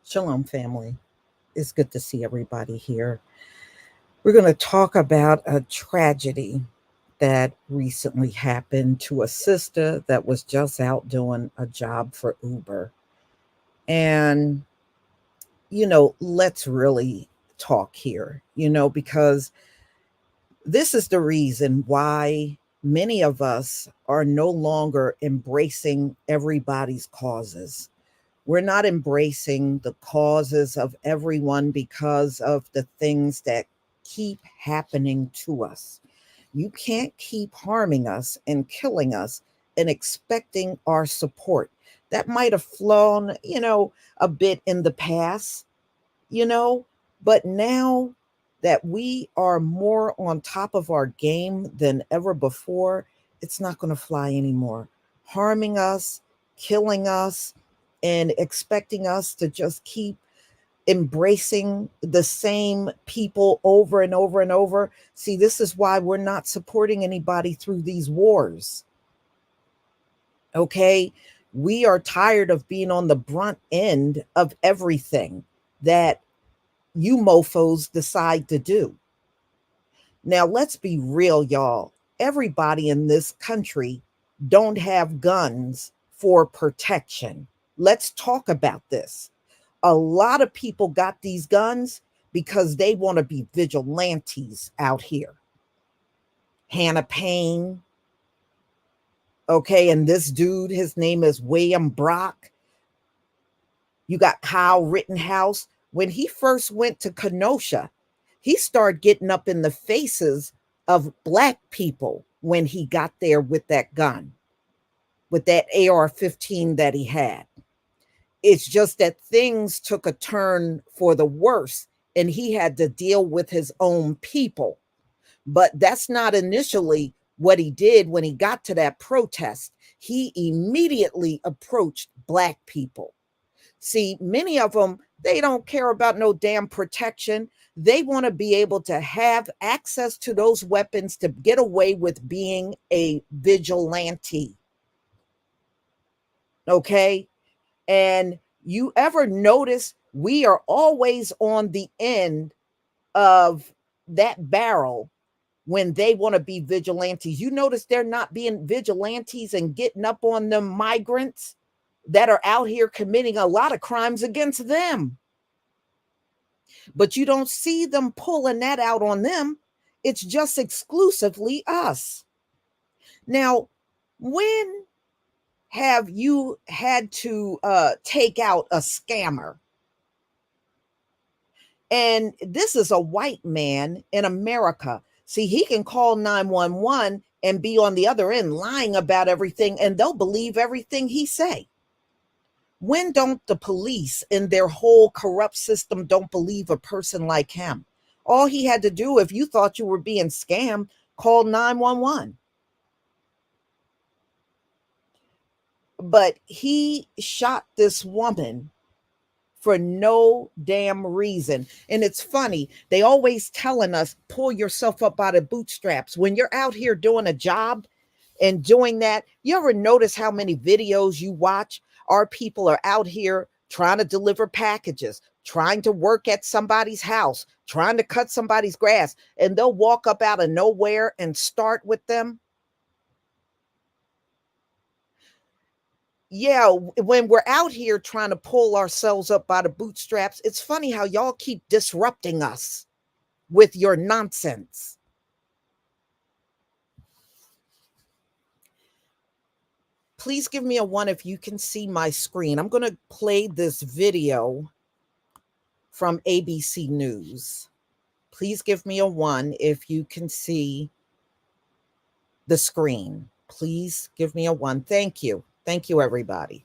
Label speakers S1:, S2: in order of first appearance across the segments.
S1: Shalom, family. It's good to see everybody here. We're going to talk about a tragedy that recently happened to a sister that was just out doing a job for Uber. And, let's really talk here, because this is the reason why many of us are no longer embracing everybody's causes. We're not embracing the causes of everyone because of the things that keep happening to us. You can't keep harming us and killing us and expecting our support. That might have flown, a bit in the past, you know, but now that we are more on top of our game than ever before, it's not going to fly anymore. Harming us, killing us, and expecting us to just keep embracing the same people over and over and over. See, this is why we're not supporting anybody through these wars. Okay? We are tired of being on the brunt end of everything that you mofos decide to do. Now, let's be real, y'all. Everybody in this country don't have guns for protection. Let's talk about this. A lot of people got these guns because they want to be vigilantes out here. Hannah Payne, okay, and this dude, his name is William Brock. You got Kyle Rittenhouse. When he first went to Kenosha, he started getting up in the faces of Black people when he got there with that gun, with that AR-15 that he had. It's just that things took a turn for the worse and he had to deal with his own people. But that's not initially what he did when he got to that protest. He immediately approached Black people. See, many of them, they don't care about no damn protection. They want to be able to have access to those weapons to get away with being a vigilante. Okay? And you ever notice we are always on the end of that barrel when they want to be vigilantes. You notice they're not being vigilantes and getting up on them migrants that are out here committing a lot of crimes against them. But you don't see them pulling that out on them. It's just exclusively us. Now, when have you had to take out a scammer? And this is a white man in America. See, he can call 911 and be on the other end lying about everything, and they'll believe everything he say. When don't the police in their whole corrupt system don't believe a person like him? All he had to do, if you thought you were being scammed, call 911. But he shot this woman for no damn reason. And it's funny, they always telling us, pull yourself up by the bootstraps. When you're out here doing a job and doing that, you ever notice how many videos you watch? Our people are out here trying to deliver packages, trying to work at somebody's house, trying to cut somebody's grass, and they'll walk up out of nowhere and start with them. Yeah, when we're out here trying to pull ourselves up by the bootstraps, it's funny how y'all keep disrupting us with your nonsense. Please give me a 1 if you can see my screen. I'm going to play this video from ABC News. Please give me a 1 if you can see the screen. Please give me a 1. Thank you. Thank you, everybody.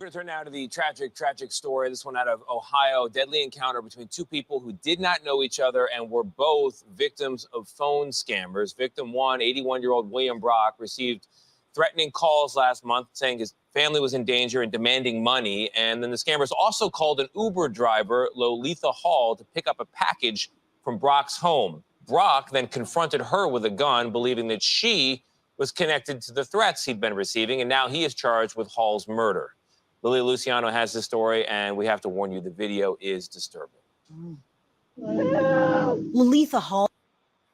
S2: We're going to turn now to the tragic story. This one out of Ohio. Deadly encounter between two people who did not know each other and were both victims of phone scammers. Victim one, 81-year-old William Brock, received threatening calls last month saying his family was in danger and demanding money. And then the scammers also called an Uber driver, Lolitha Hall, to pick up a package from Brock's home. Brock then confronted her with a gun, believing that she was connected to the threats he'd been receiving, and now he is charged with Hall's murder. Lily Luciano has the story, and we have to warn you, the video is disturbing.
S3: Lalitha Hall.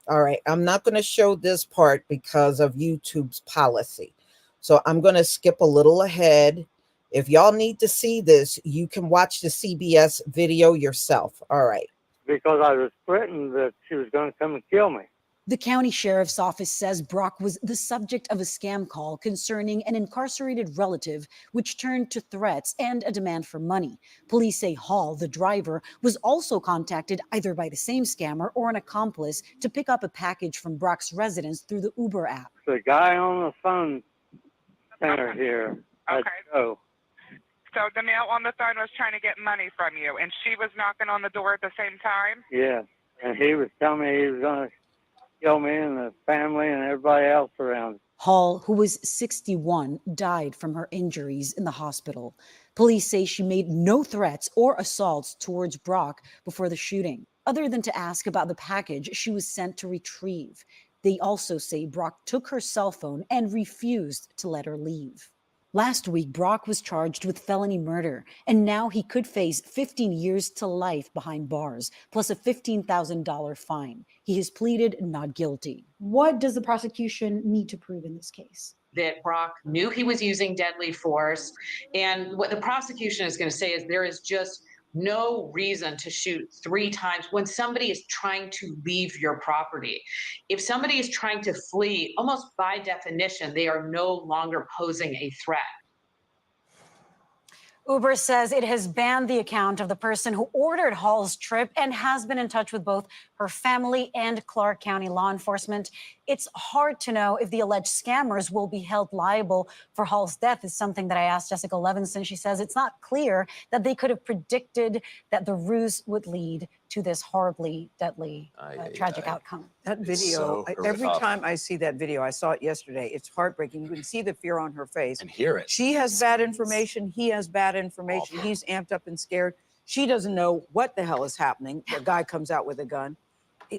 S1: All right, I'm not going to show this part because of YouTube's policy. So I'm going to skip a little ahead. If y'all need to see this, you can watch the CBS video yourself. All right.
S4: Because I was threatened that she was going to come and kill me.
S3: The county sheriff's office says Brock was the subject of a scam call concerning an incarcerated relative, which turned to threats and a demand for money. Police say Hall, the driver, was also contacted either by the same scammer or an accomplice to pick up a package from Brock's residence through the Uber app.
S4: The guy on the phone center here.
S5: Okay.
S4: So
S5: the male on the phone was trying to get money from you, and she was knocking on the door at the same time?
S4: yeah, and he was telling me he was going to kill me and the family and everybody else around.
S3: Hall, who was 61, died from her injuries in the hospital. Police say she made no threats or assaults towards Brock before the shooting, other than to ask about the package she was sent to retrieve. They also say Brock took her cell phone and refused to let her leave. Last week, Brock was charged with felony murder, and now he could face 15 years to life behind bars, plus a $15,000 fine. He has pleaded not guilty.
S6: What does the prosecution need to prove in this case?
S7: That Brock knew he was using deadly force. And what the prosecution is going to say is there is just no reason to shoot 3 times when somebody is trying to leave your property. If somebody is trying to flee, almost by definition, they are no longer posing a threat.
S3: Uber says it has banned the account of the person who ordered Hall's trip and has been in touch with both her family and Clark County law enforcement. It's hard to know if the alleged scammers will be held liable for Hall's death, is something that I asked Jessica Levinson. She says it's not clear that they could have predicted that the ruse would lead to this horribly deadly, tragic outcome.
S8: That video, every time I see that video, I saw it yesterday, it's heartbreaking. You can see the fear on her face.
S2: And hear it.
S8: She has bad information. He has bad information. He's amped up and scared. She doesn't know what the hell is happening. The guy comes out with a gun.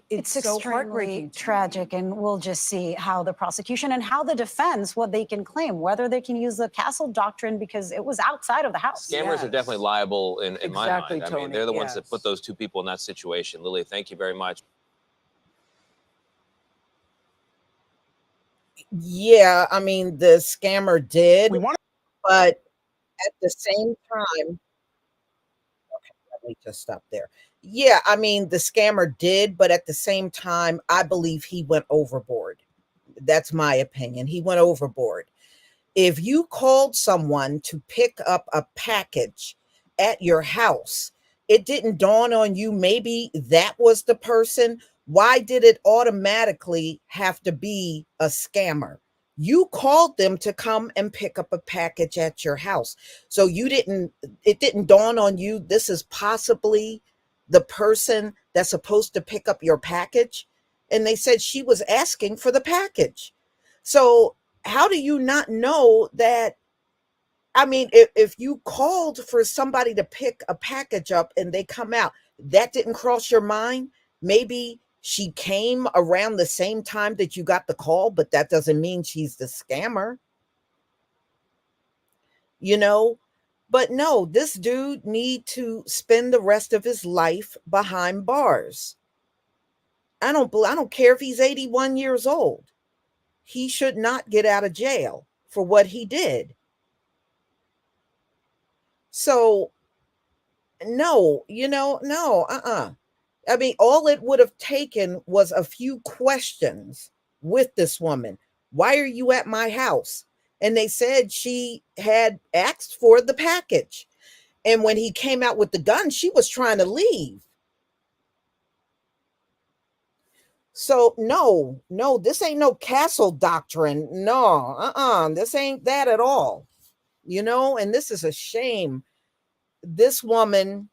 S8: It's so heartbreaking.
S3: Tragic, and we'll just see how the prosecution and how the defense, what they can claim, whether they can use the Castle Doctrine because it was outside of the house.
S2: Scammers are definitely liable in my mind. I mean,
S8: Tony,
S2: they're the ones that put those 2 people in that situation. Lily, thank you very much.
S1: Yeah, I mean, the scammer did, but at the same time, okay, let me just stop there. Yeah, I mean, the scammer did, but at the same time, I believe he went overboard. That's my opinion. He went overboard. If you called someone to pick up a package at your house, it didn't dawn on you maybe that was the person. Why did it automatically have to be a scammer? You called them to come and pick up a package at your house. So it didn't dawn on you this is possibly the person that's supposed to pick up your package. And they said she was asking for the package. So how do you not know that? I mean, if you called for somebody to pick a package up and they come out, that didn't cross your mind. Maybe she came around the same time that you got the call, but that doesn't mean she's the scammer. You know? But no, this dude need to spend the rest of his life behind bars. I don't care if he's 81 years old. He should not get out of jail for what he did. So, no, no. I mean, all it would have taken was a few questions with this woman. Why are you at my house? And they said she had asked for the package. And when he came out with the gun, she was trying to leave. So no, this ain't no Castle Doctrine. No, this ain't that at all. And this is a shame. This woman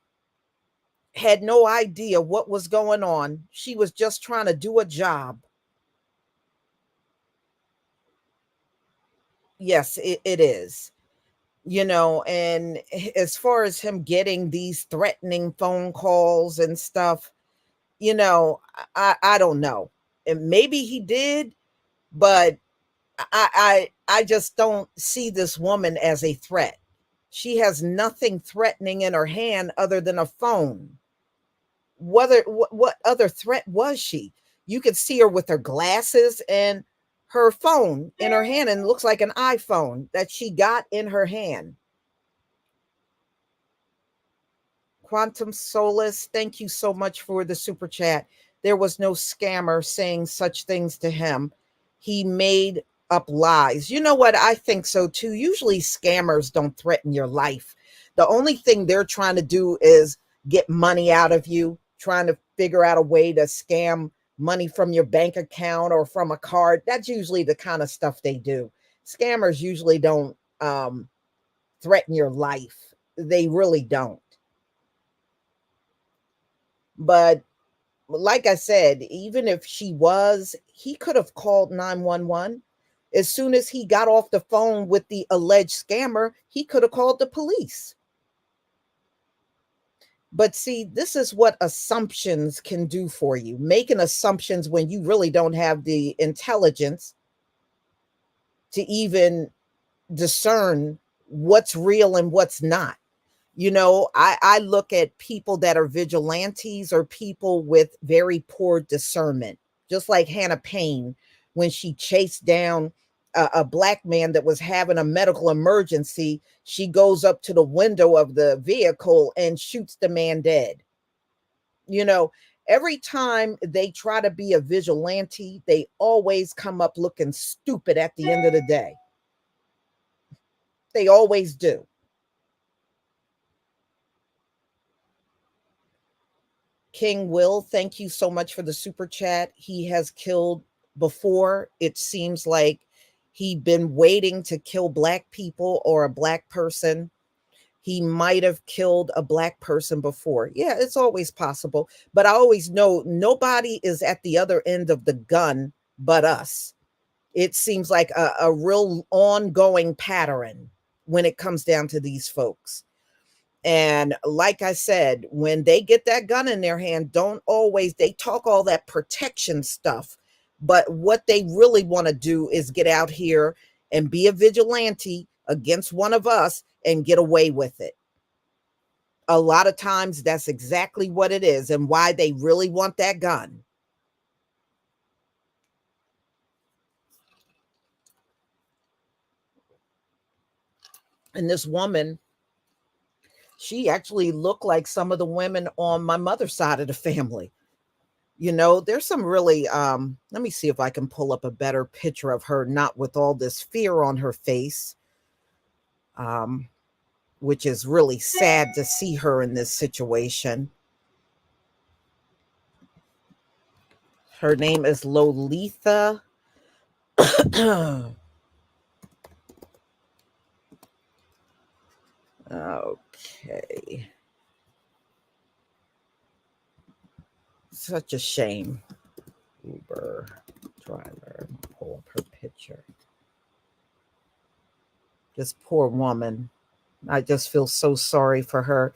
S1: had no idea what was going on. She was just trying to do a job. Yes, it is. And as far as him getting these threatening phone calls and stuff, you know, I don't know. And maybe he did, but I just don't see this woman as a threat. She has nothing threatening in her hand other than a phone. What other threat was she? You could see her with her glasses and her phone in her hand, and it looks like an iPhone that she got in her hand. Quantum Solace, thank you so much for the super chat. There was no scammer saying such things to him. He made up lies. You know what? I think so too. Usually scammers don't threaten your life. The only thing they're trying to do is get money out of you, trying to figure out a way to scam money from your bank account or from a card. That's usually the kind of stuff they do. Scammers usually don't threaten your life. They really don't. But like I said, even if she was, he could have called 911. As soon as he got off the phone with the alleged scammer, he could have called the police. But see, this is what assumptions can do for you. Making assumptions when you really don't have the intelligence to even discern what's real and what's not. You know, I look at people that are vigilantes or people with very poor discernment, just like Hannah Payne when she chased down a black man that was having a medical emergency. She goes up to the window of the vehicle and shoots the man dead. You know, every time they try to be a vigilante, they always come up looking stupid at the end of the day. They always do. King Will, thank you so much for the super chat. He has killed before. It seems like he'd been waiting to kill black people or a black person. He might have killed a black person before. Yeah, it's always possible. But I always know nobody is at the other end of the gun but us. It seems like a real ongoing pattern when it comes down to these folks. And like I said, when they get that gun in their hand, they talk all that protection stuff. But what they really want to do is get out here and be a vigilante against one of us and get away with it. A lot of times that's exactly what it is and why they really want that gun. And this woman, she actually looked like some of the women on my mother's side of the family. You know, there's some really, let me see if I can pull up a better picture of her, not with all this fear on her face, which is really sad to see her in this situation. Her name is Lolitha. Okay. Such a shame. Uber driver. Pull up her picture. This poor woman. I just feel so sorry for her.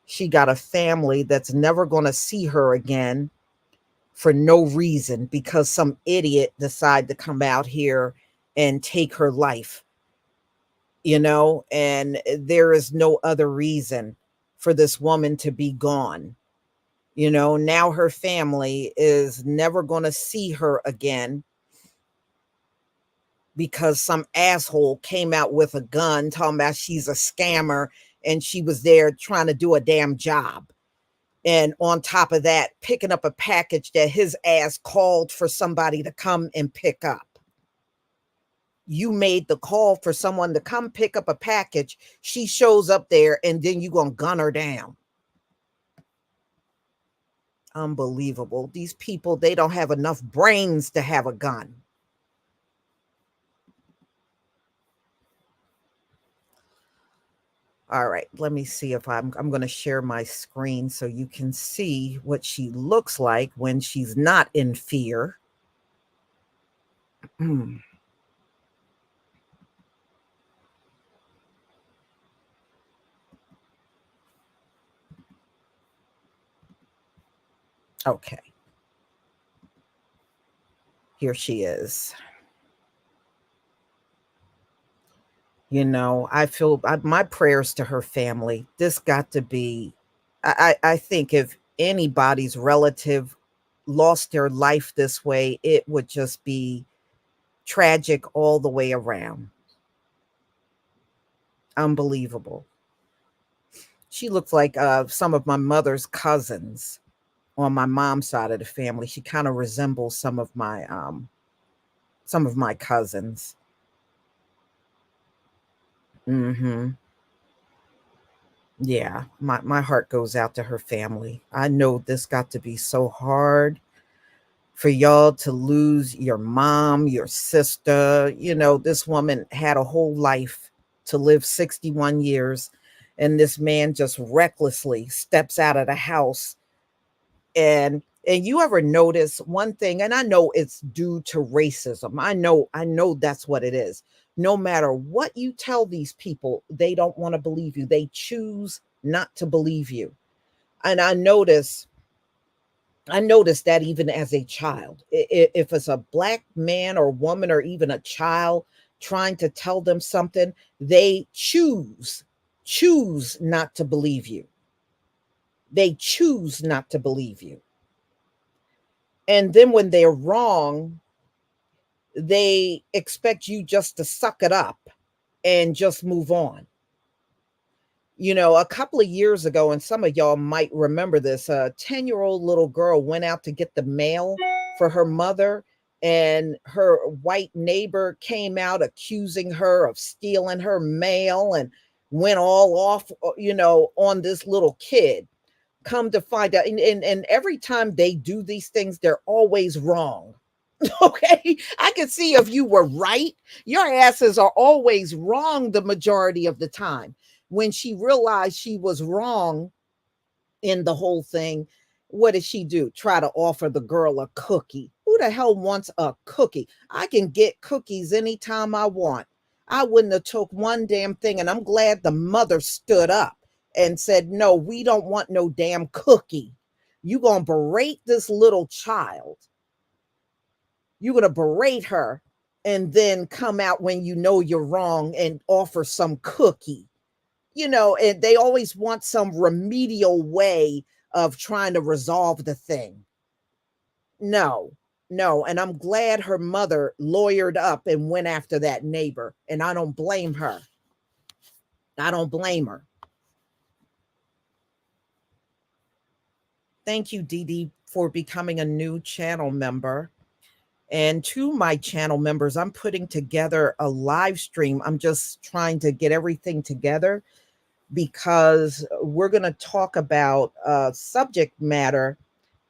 S1: She got a family that's never going to see her again for no reason because some idiot decided to come out here and take her life. You know, and there is no other reason for this woman to be gone. You know, now her family is never going to see her again because some asshole came out with a gun talking about she's a scammer and she was there trying to do a damn job. And on top of that, picking up a package that his ass called for somebody to come and pick up. You made the call for someone to come pick up a package. She shows up there and then you're going to gun her down. Unbelievable. These people, they don't have enough brains to have a gun. All right, let me see if I'm going to share my screen so you can see what she looks like when she's not in fear. Okay. Here she is. You know, my prayers to her family. This got to be, I think if anybody's relative lost their life this way, it would just be tragic all the way around. Unbelievable. She looks like some of my mother's cousins on my mom's side of the family. She kind of resembles some of my cousins. Yeah, my heart goes out to her family. I know this got to be so hard for y'all to lose your mom, your sister. You know, this woman had a whole life to live 61 years, and this man just recklessly steps out of the house. And you ever notice one thing, and I know it's due to racism. I know that's what it is. No matter what you tell these people, they don't want to believe you. They choose not to believe you. And I notice that even as a child, if it's a black man or woman or even a child trying to tell them something, they choose not to believe you. They choose not to believe you. And then when they're wrong, they expect you just to suck it up and just move on. You know, a couple of years ago, and some of y'all might remember this, a 10-year-old little girl went out to get the mail for her mother, and her white neighbor came out accusing her of stealing her mail and went all off, you know, on this little kid. Come to find out, and every time they do these things, they're always wrong. Okay, I can see if you were right, your asses are always wrong the majority of the time. When she realized she was wrong in the whole thing, what did she do? Try to offer the girl a cookie. Who the hell wants a cookie? I can get cookies anytime I want. I wouldn't have took one damn thing, and I'm glad the mother stood up and said, no, we don't want no damn cookie. You gonna berate this little child. You're gonna berate her and then come out when you know you're wrong and offer some cookie. You know, and they always want some remedial way of trying to resolve the thing. No. And I'm glad her mother lawyered up and went after that neighbor. And I don't blame her. I don't blame her. Thank you, Dee Dee, for becoming a new channel member. And to my channel members, I'm putting together a live stream. I'm just trying to get everything together because we're going to talk about a subject matter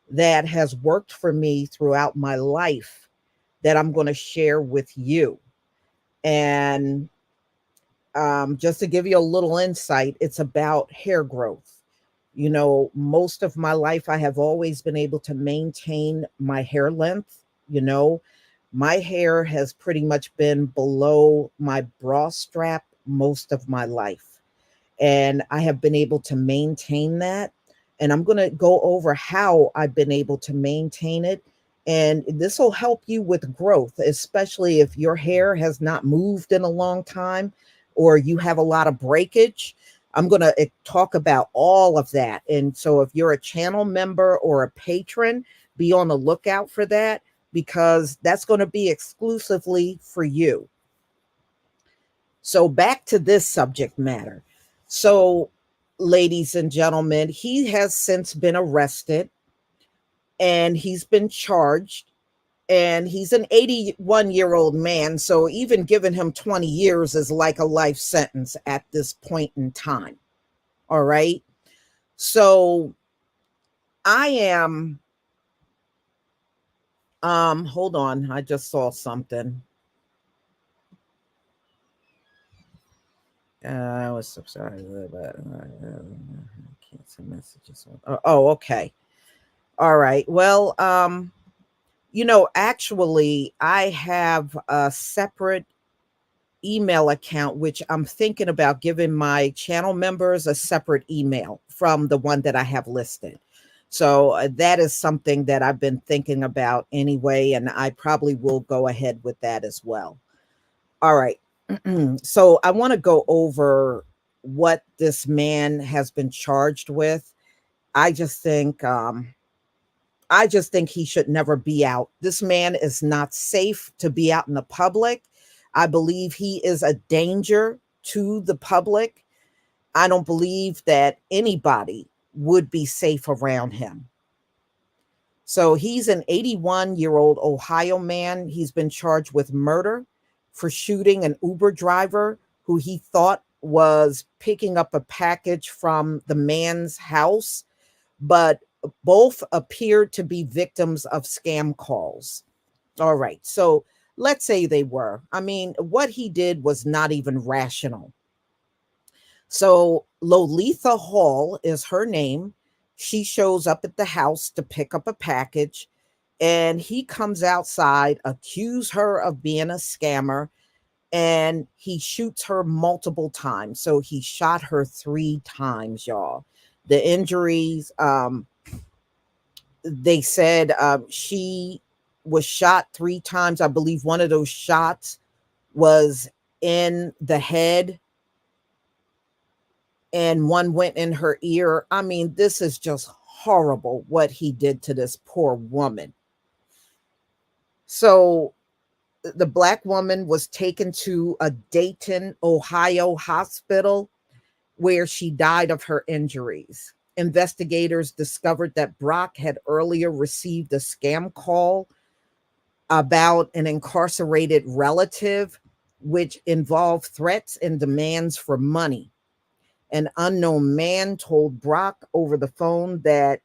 S1: that has worked for me throughout my life that I'm going to share with you. And just to give you a little insight, it's about hair growth. You know, most of my life, I have always been able to maintain my hair length. You know, my hair has pretty much been below my bra strap most of my life. And I have been able to maintain that. And I'm going to go over how I've been able to maintain it. And this will help you with growth, especially if your hair has not moved in a long time or you have a lot of breakage. I'm going to talk about all of that. And so if you're a channel member or a patron, be on the lookout for that because that's going to be exclusively for you. So back to this subject matter. So, ladies and gentlemen, he has since been arrested and he's been charged. And he's an 81-year-old man. So even giving him 20 years is like a life sentence at this point in time. All right. So I am, hold on. I just saw something. I was so sorry, but can't send messages. Oh, okay. All right. Well, you know, actually, I have a separate email account, which I'm thinking about giving my channel members a separate email from the one that I have listed. So that is something that I've been thinking about anyway, and I probably will go ahead with that as well. All right. So I want to go over what this man has been charged with. I just think he should never be out. This man is not safe to be out in the public. I believe he is a danger to the public. I don't believe that anybody would be safe around him. So he's an 81-year-old Ohio man. He's been charged with murder for shooting an Uber driver who he thought was picking up a package from the man's house, but both appeared to be victims of scam calls. All right. So let's say they were. I mean, what he did was not even rational. So Lolitha Hall is her name. She shows up at the house to pick up a package, and he comes outside, accuse her of being a scammer, and he shoots her multiple times. So he shot her 3 times, y'all. The injuries, they said she was shot 3 times. I believe one of those shots was in the head and one went in her ear. I mean, this is just horrible what he did to this poor woman. So the Black woman was taken to a Dayton, Ohio hospital where she died of her injuries. Investigators discovered that Brock had earlier received a scam call about an incarcerated relative, which involved threats and demands for money. An unknown man told Brock over the phone that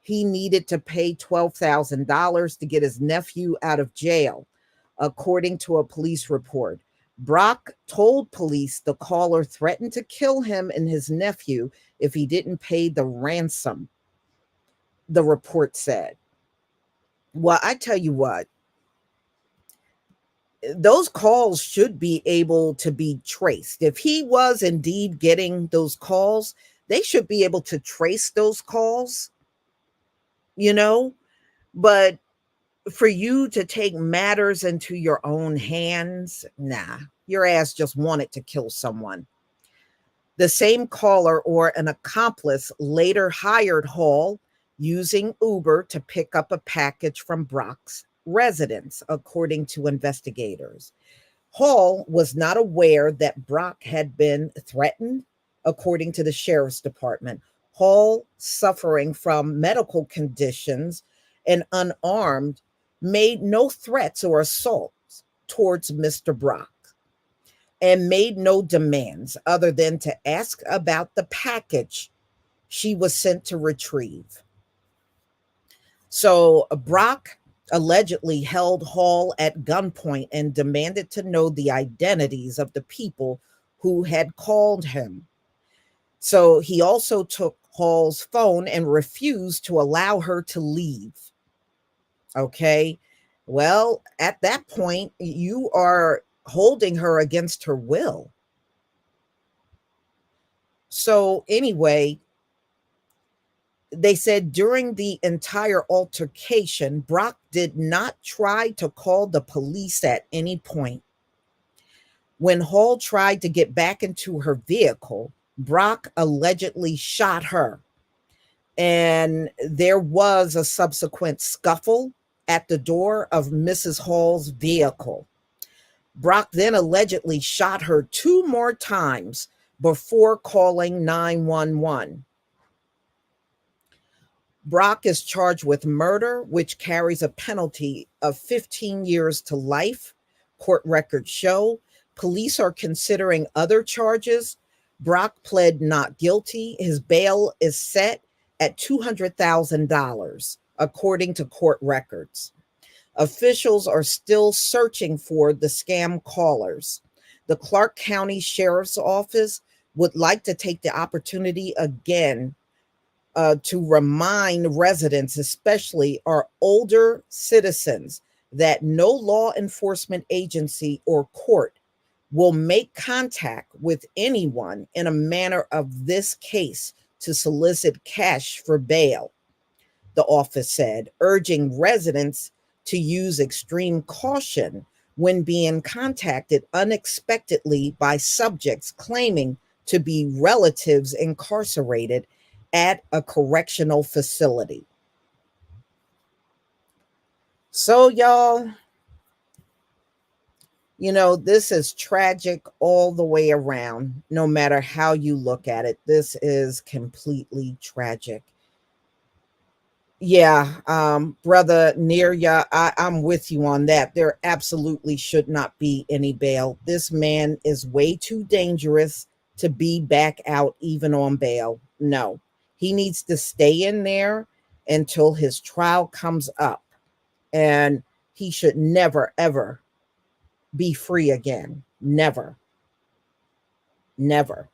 S1: he needed to pay $12,000 to get his nephew out of jail, according to a police report. Brock told police the caller threatened to kill him and his nephew if he didn't pay the ransom, the report said. Well, I tell you what, those calls should be able to be traced. If he was indeed getting those calls, they should be able to trace those calls, you know, but for you to take matters into your own hands, nah, your ass just wanted to kill someone. The same caller or an accomplice later hired Hall using Uber to pick up a package from Brock's residence, according to investigators. Hall was not aware that Brock had been threatened, according to the sheriff's department. Hall, suffering from medical conditions and unarmed, made no threats or assaults towards Mr. Brock and made no demands other than to ask about the package she was sent to retrieve. So Brock allegedly held Hall at gunpoint and demanded to know the identities of the people who had called him. So he also took Hall's phone and refused to allow her to leave. Okay. Well, at that point, you are holding her against her will. So anyway, they said during the entire altercation, Brock did not try to call the police at any point. When Hall tried to get back into her vehicle, Brock allegedly shot her. And there was a subsequent scuffle at the door of Mrs. Hall's vehicle. Brock then allegedly shot her 2 more times before calling 911. Brock is charged with murder, which carries a penalty of 15 years to life. Court records show. Police are considering other charges. Brock pled not guilty. His bail is set at $200,000, according to court records. Officials are still searching for the scam callers. The Clark County Sheriff's Office would like to take the opportunity again to remind residents, especially our older citizens, that no law enforcement agency or court will make contact with anyone in a manner of this case to solicit cash for bail. the office said, urging residents to use extreme caution when being contacted unexpectedly by subjects claiming to be relatives incarcerated at a correctional facility. So, y'all, you know, this is tragic all the way around, no matter how you look at it. This is completely tragic. Yeah, brother Nirya, I'm with you on that. There absolutely should not be any bail. This man is way too dangerous to be back out even on bail. No, he needs to stay in there until his trial comes up, and he should never, ever be free again. Never, never.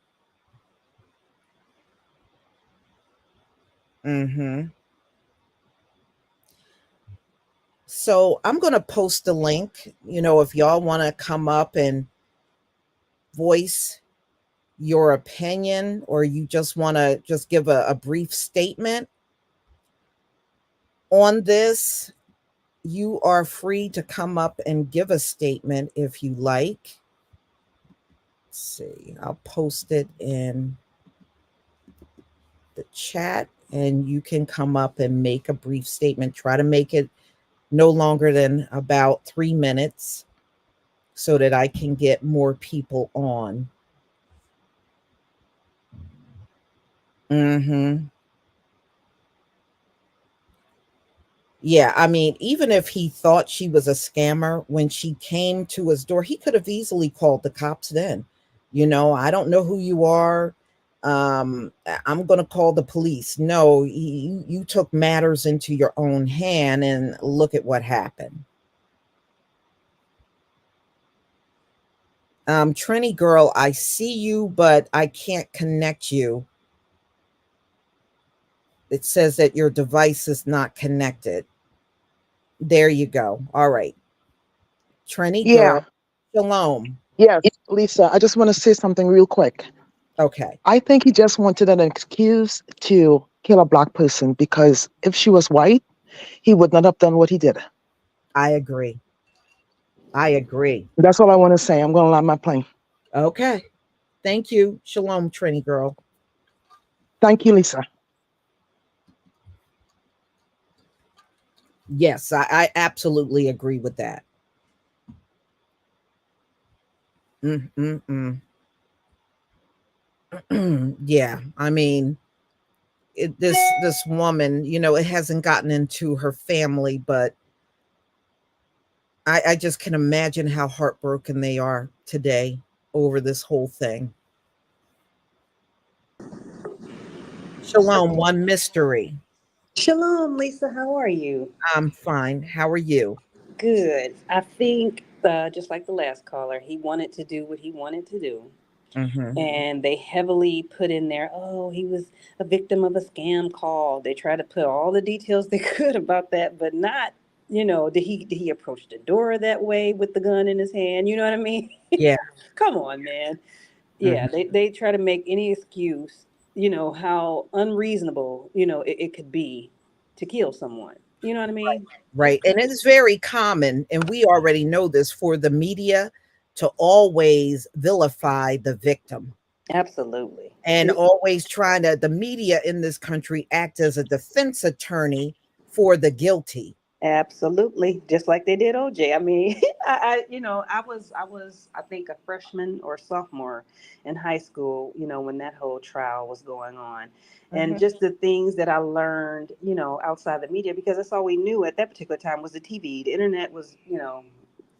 S1: Mm-hmm. So I'm going to post a link, you know, if y'all want to come up and voice your opinion, or you just want to just give a brief statement on this, you are free to come up and give a statement if you like. Let's see, I'll post it in the chat and you can come up and make a brief statement. Try to make it no longer than about 3 minutes so that I can get more people on. Mm-hmm. Yeah, I mean, even if he thought she was a scammer when she came to his door, he could have easily called the cops then. You know, I don't know who you are. I'm going to call the police. No, you took matters into your own hand, and look at what happened. Trini girl, I see you, but I can't connect you. It says that your device is not connected. There you go. All right. Trini
S9: Yeah,
S1: girl, shalom.
S9: yes, Lisa, I just want to say something real quick.
S1: Okay.
S9: I think he just wanted an excuse to kill a black person because if she was white, he would not have done what he did.
S1: I agree. I agree.
S9: That's all I want to say. I'm going to land my plane.
S1: Okay. Thank you. Shalom, Trini girl.
S9: Thank you, Lisa.
S1: Yes, I absolutely agree with that. Yeah, I mean, this woman, you know, it hasn't gotten into her family, but I just can imagine how heartbroken they are today over this whole thing. Shalom, one mystery.
S10: Shalom, Lisa. How are you?
S1: I'm fine. How are you?
S10: Good. I think, just like the last caller, he wanted to do what he wanted to do.
S1: Mm-hmm.
S10: And they heavily put in there, oh, he was a victim of a scam call. They tried to put all the details they could about that, but not, did he approach the door that way with the gun in his hand? You know what I mean?
S1: Yeah.
S10: Come on, man. Yeah,
S1: Mm-hmm.
S10: they try to make any excuse, how unreasonable, it could be to kill someone. You know what I mean?
S1: Right. And it's very common, and we already know this, for the media to always vilify the victim
S10: Absolutely.
S1: and always trying to, the media in this country act as a defense attorney for the guilty.
S10: Absolutely, just like they did OJ. I mean, I think a freshman or sophomore in high school, when that whole trial was going on, and just the things that I learned, outside the media, because that's all we knew at that particular time was the TV. The internet was,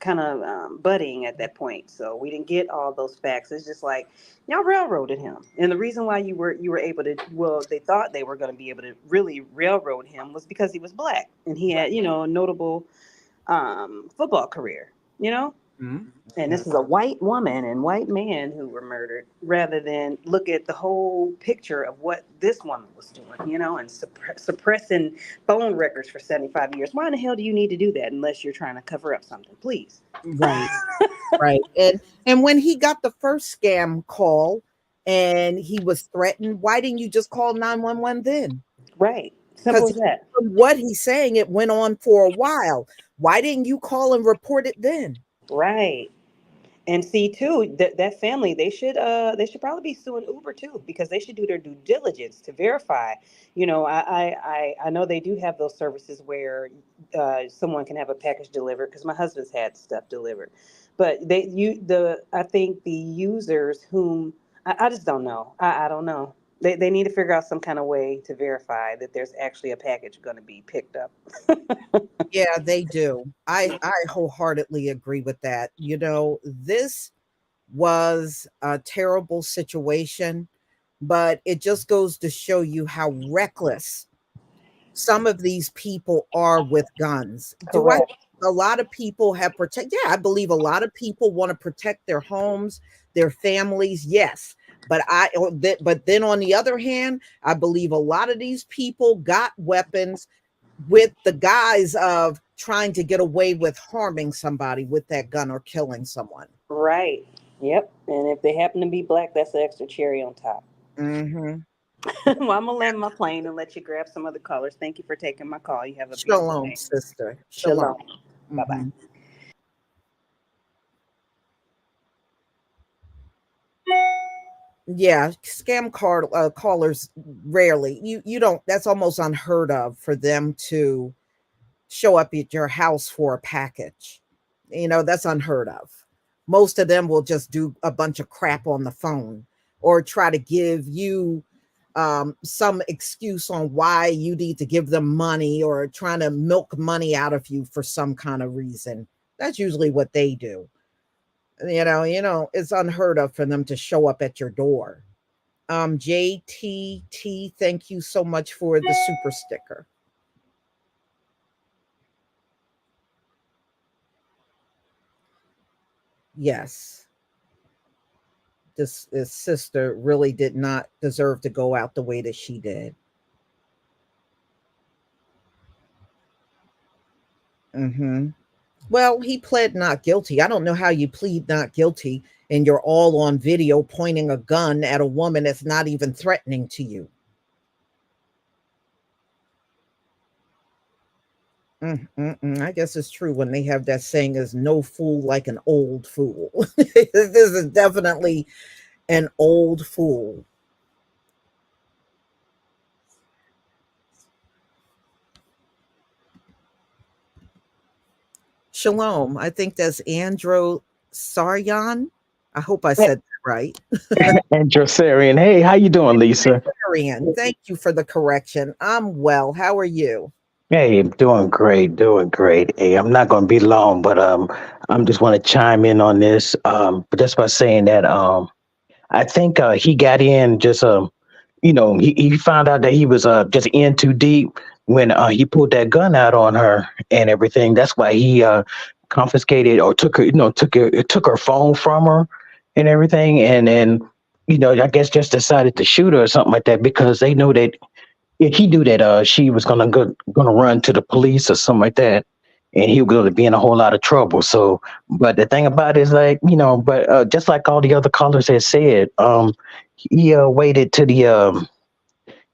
S10: kind of budding at that point, so we didn't get all those facts. It's just like y'all railroaded him, and the reason why you were able to, well, they thought they were going to be able to really railroad him was because he was black and he had, a notable football career,
S1: Mm-hmm.
S10: and this is a white woman and white man who were murdered, rather than look at the whole picture of what this woman was doing, and suppressing phone records for 75 years. Why in the hell do you need to do that unless you're trying to cover up something? Please.
S1: Right. Right. And when he got the first scam call and he was threatened, why didn't you just call 911 then?
S10: Right. Simple as that.
S1: From what he's saying, it went on for a while. Why didn't you call and report it then?
S10: Right. And see too that family they should probably be suing Uber too, because they should do their due diligence to verify. You know, I know they do have those services where someone can have a package delivered, because my husband's had stuff delivered, but I think the users whom I just don't know. I don't know. They need to figure out some kind of way to verify that there's actually a package going to be picked up.
S1: Yeah, they do. I wholeheartedly agree with that. You know, this was a terrible situation, but it just goes to show you how reckless some of these people are with guns. Do I?
S10: Correct.
S1: A lot of people have protect. Yeah, I believe a lot of people want to protect their homes, their families. Yes, but then on the other hand, I believe a lot of these people got weapons with the guise of trying to get away with harming somebody with that gun or killing someone.
S10: Right. Yep. And if they happen to be black, that's the extra cherry on top.
S1: Mm-hmm.
S10: Well, I'm gonna land my plane and let you grab some other callers. Thank you for taking my call. You have a beautiful
S1: Shalom,
S10: day.
S1: sister.
S10: Shalom.
S1: Shalom.
S10: Bye bye.
S1: Mhm. Yeah, scam card callers rarely. You don't. That's almost unheard of for them to show up at your house for a package. You know, that's unheard of. Most of them will just do a bunch of crap on the phone or try to give you some excuse on why you need to give them money, or trying to milk money out of you for some kind of reason. That's usually what they do. It's unheard of for them to show up at your door. JTT, thank you so much for the super sticker. Yes, this sister really did not deserve to go out the way that she did. Mm-hmm. Well, he pled not guilty. I don't know how you plead not guilty and you're all on video pointing a gun at a woman that's not even threatening to you. I guess it's true when they have that saying, is no fool like an old fool. This is definitely an old fool. Shalom. I think that's Andrew Saryan. I hope I said that right.
S11: Andrew Sarian. Hey, how you doing, Lisa?
S1: Saryan. Thank you for the correction. I'm well. How are you?
S11: Hey, doing great, doing great. Hey, I'm not going to be long, but I'm just want to chime in on this. But just by saying that I think he got in just he found out that he was just in too deep when he pulled that gun out on her and everything. That's why he confiscated or took her phone from her and everything, and I guess just decided to shoot her or something like that, because they know that he knew that she was gonna run to the police or something like that, and he was going to be in a whole lot of trouble. So, but the thing about it is, like, just like all the other callers had said, he waited to the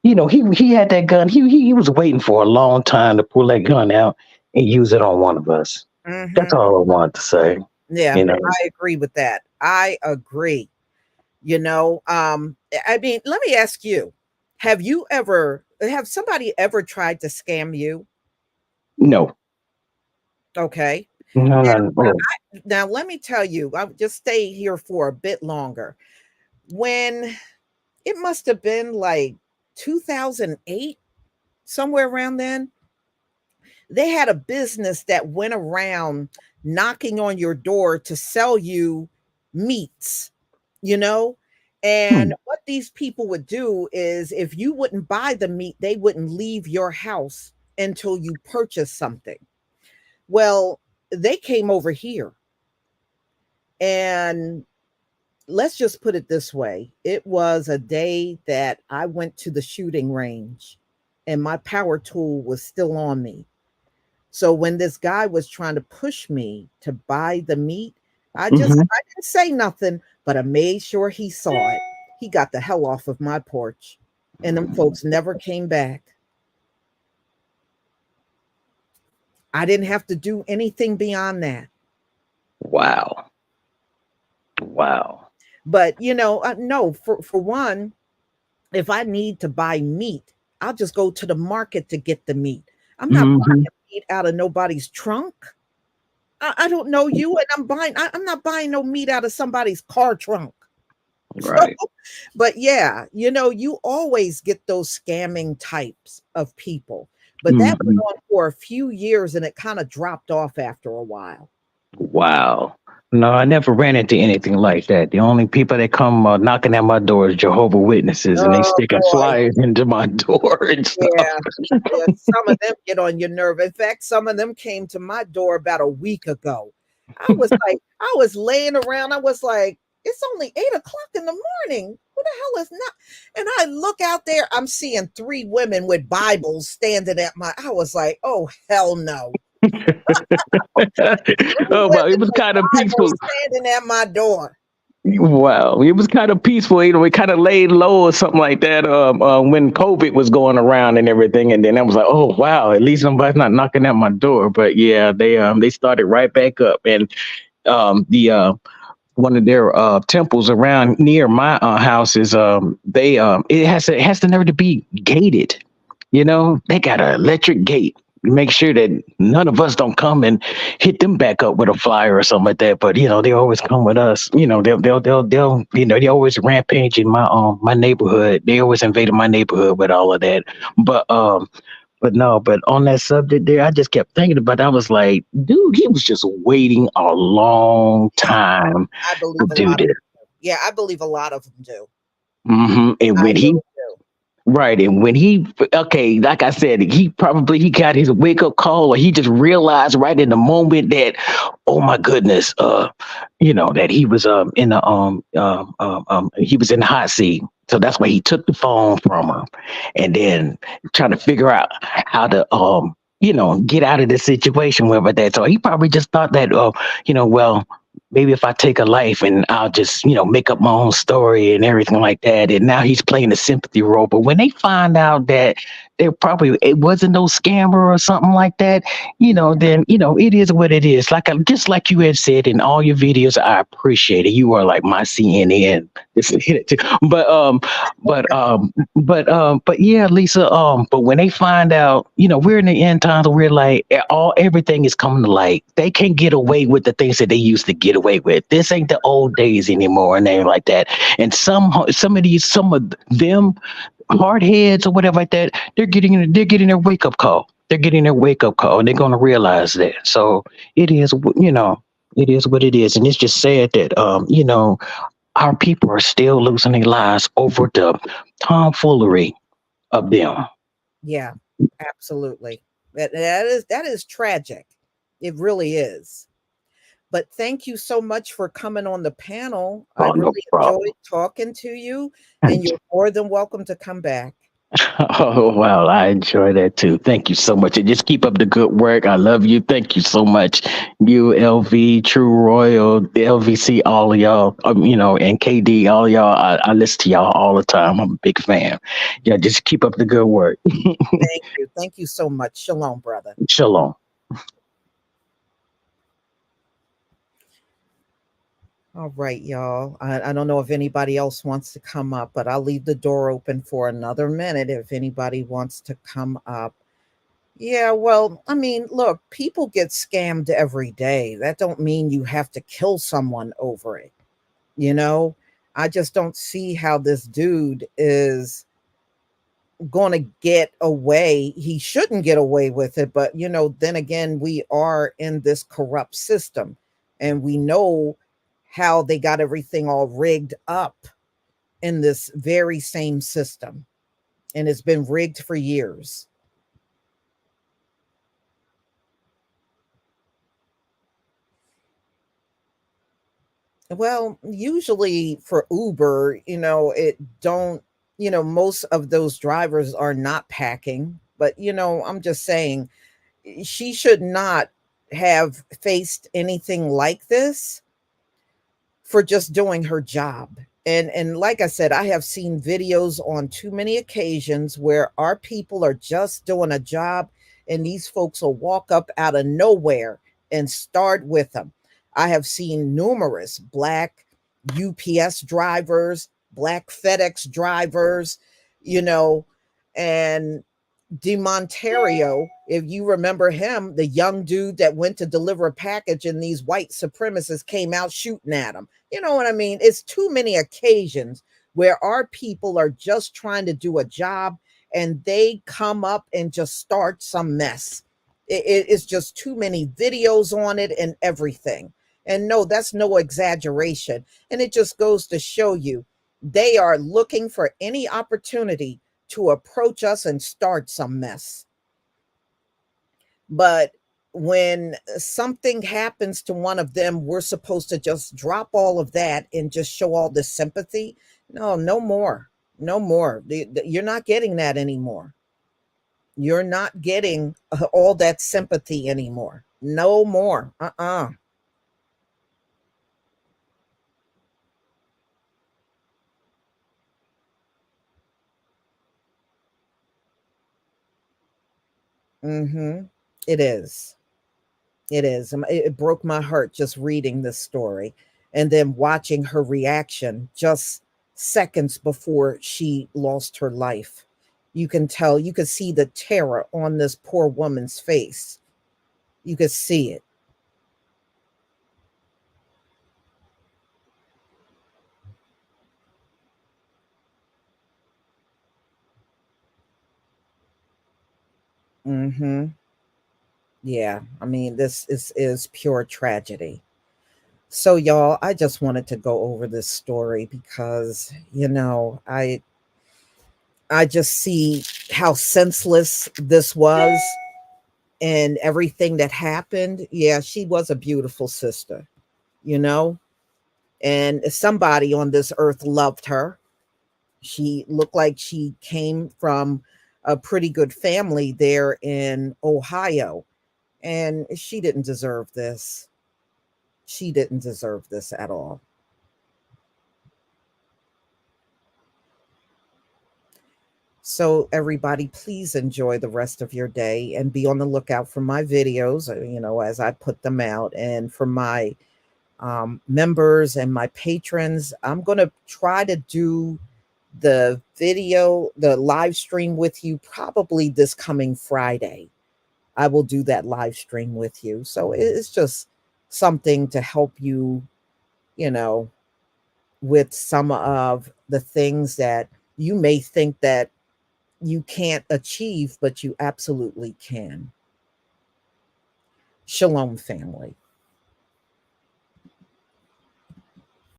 S11: he had that gun. He was waiting for a long time to pull that gun out and use it on one of us.
S1: Mm-hmm.
S11: That's all I wanted to say.
S1: Yeah, I agree with that. I agree. I mean, let me ask you, have somebody ever tried to scam you?
S11: No.
S1: Okay.
S11: No.
S1: Now, let me tell you, I'll just stay here for a bit longer. When it must have been like 2008, somewhere around then, they had a business that went around knocking on your door to sell you meats, and what these people would do is, if you wouldn't buy the meat, they wouldn't leave your house until you purchase something. Well, they came over here, and let's just put it this way. It was a day that I went to the shooting range and my power tool was still on me. So when this guy was trying to push me to buy the meat, I didn't say nothing, but I made sure he saw it. He got the hell off of my porch, and them folks never came back. I didn't have to do anything beyond that.
S11: Wow. Wow.
S1: But no, for one, if I need to buy meat, I'll just go to the market to get the meat. I'm not buying meat out of nobody's trunk. I don't know you, and I'm not buying no meat out of somebody's car trunk.
S11: Right.
S1: But yeah, you always get those scamming types of people. But that went on for a few years and it kind of dropped off after a while.
S11: Wow. No, I never ran into anything like that. The only people that come knocking at my door is Jehovah Witnesses, and they
S1: Oh
S11: sticking
S1: boy.
S11: flyers into my door and stuff.
S1: Yeah. Some of them get on your nerve. In fact, some of them came to my door about a week ago. I was laying around. I was like, it's only 8:00 in the morning. Who the hell is not? And I look out there, I'm seeing 3 women with Bibles standing at I was like, oh, hell no.
S11: Oh, well, it was kind of peaceful.
S1: Standing at my door.
S11: Wow, it was kind of peaceful. It kind of laid low or something like that when COVID was going around and everything. And then I was like, oh, wow, at least somebody's not knocking at my door. But yeah, they started right back up. And the one of their temples around near my house is it has the nerve to be gated. They got an electric gate. Make sure that none of us don't come and hit them back up with a flyer or something like that. But they always come with us. They'll they always rampage in my neighborhood. They always invaded my neighborhood with all of that. But on that subject there, I just kept thinking about it. I was like, dude, he was just waiting a long time to do this.
S1: Yeah, I believe a lot of them do.
S11: And when he right, and when like I said, he got his wake up call, or he just realized right in the moment that, oh my goodness, that he was in the he was in the hot seat. So that's why he took the phone from her, and then trying to figure out how to get out of the situation with that. So he probably just thought that well, maybe if I take a life and I'll just, make up my own story and everything like that. And now he's playing the sympathy role. But when they find out that it wasn't no scammer or something like that, then, it is what it is. Just like you had said in all your videos, I appreciate it. You are like my CNN. But yeah, Lisa, but when they find out, we're in the end times, we're like, everything is coming to light. They can't get away with the things that they used to get away with. This ain't the old days anymore and everything like that. And some of them hard heads or whatever like that, they're getting their wake up call. They're getting their wake up call, and they're going to realize that. So it is what it is. And it's just sad that, our people are still losing their lives over the tomfoolery of them.
S1: Yeah, absolutely. That is tragic. It really is. But thank you so much for coming on the panel. I really enjoyed talking to you, and you're more than welcome to come back.
S11: Oh, wow. I enjoy that too. Thank you so much. And just keep up the good work. I love you. Thank you so much. You, LV, True Royal, LVC, all of y'all, and KD, all of y'all. I listen to y'all all the time. I'm a big fan. Yeah, just keep up the good work.
S1: Thank you. Thank you so much. Shalom, brother.
S11: Shalom.
S1: All right, y'all. I don't know if anybody else wants to come up, but I'll leave the door open for another minute if anybody wants to come up. Yeah, well, I mean, look, people get scammed every day. That don't mean you have to kill someone over it. I just don't see how this dude is going to get away. He shouldn't get away with it, but then again, we are in this corrupt system, and we know how they got everything all rigged up in this very same system. And it's been rigged for years. Well, usually for Uber, most of those drivers are not packing, but I'm just saying she should not have faced anything like this for just doing her job. And like I said, I have seen videos on too many occasions where our people are just doing a job and these folks will walk up out of nowhere and start with them. I have seen numerous Black UPS drivers, Black FedEx drivers, you know, and DeMontario, if you remember him, the young dude that went to deliver a package and these white supremacists came out shooting at him. You know what I mean? It's too many occasions where our people are just trying to do a job and they come up and just start some mess. It's just too many videos on it and everything. And no, that's no exaggeration. And it just goes to show you they are looking for any opportunity to approach us and start some mess. But when something happens to one of them, we're supposed to just drop all of that and just show all this sympathy. No, no more. No more. You're not getting that anymore. You're not getting all that sympathy anymore. No more. It is. It is. It broke my heart just reading this story and then watching her reaction just seconds before she lost her life. You can tell, you could see the terror on this poor woman's face. You could see it. Yeah, I mean, this is pure tragedy. So, y'all, I just wanted to go over this story because, you know, I just see how senseless this was and everything that happened. Yeah, she was a beautiful sister, you know, and somebody on this earth loved her. She looked like she came from a pretty good family there in Ohio, and she didn't deserve this. She didn't deserve this at all. So everybody, please enjoy the rest of your day and be on the lookout for my videos, you know, as I put them out. And for my members and my patrons, I'm going to try to do the live stream with you probably this coming Friday. I will do that live stream with you. So it's just something to help you, you know, with some of the things that you may think that you can't achieve, but you absolutely can. Shalom, family.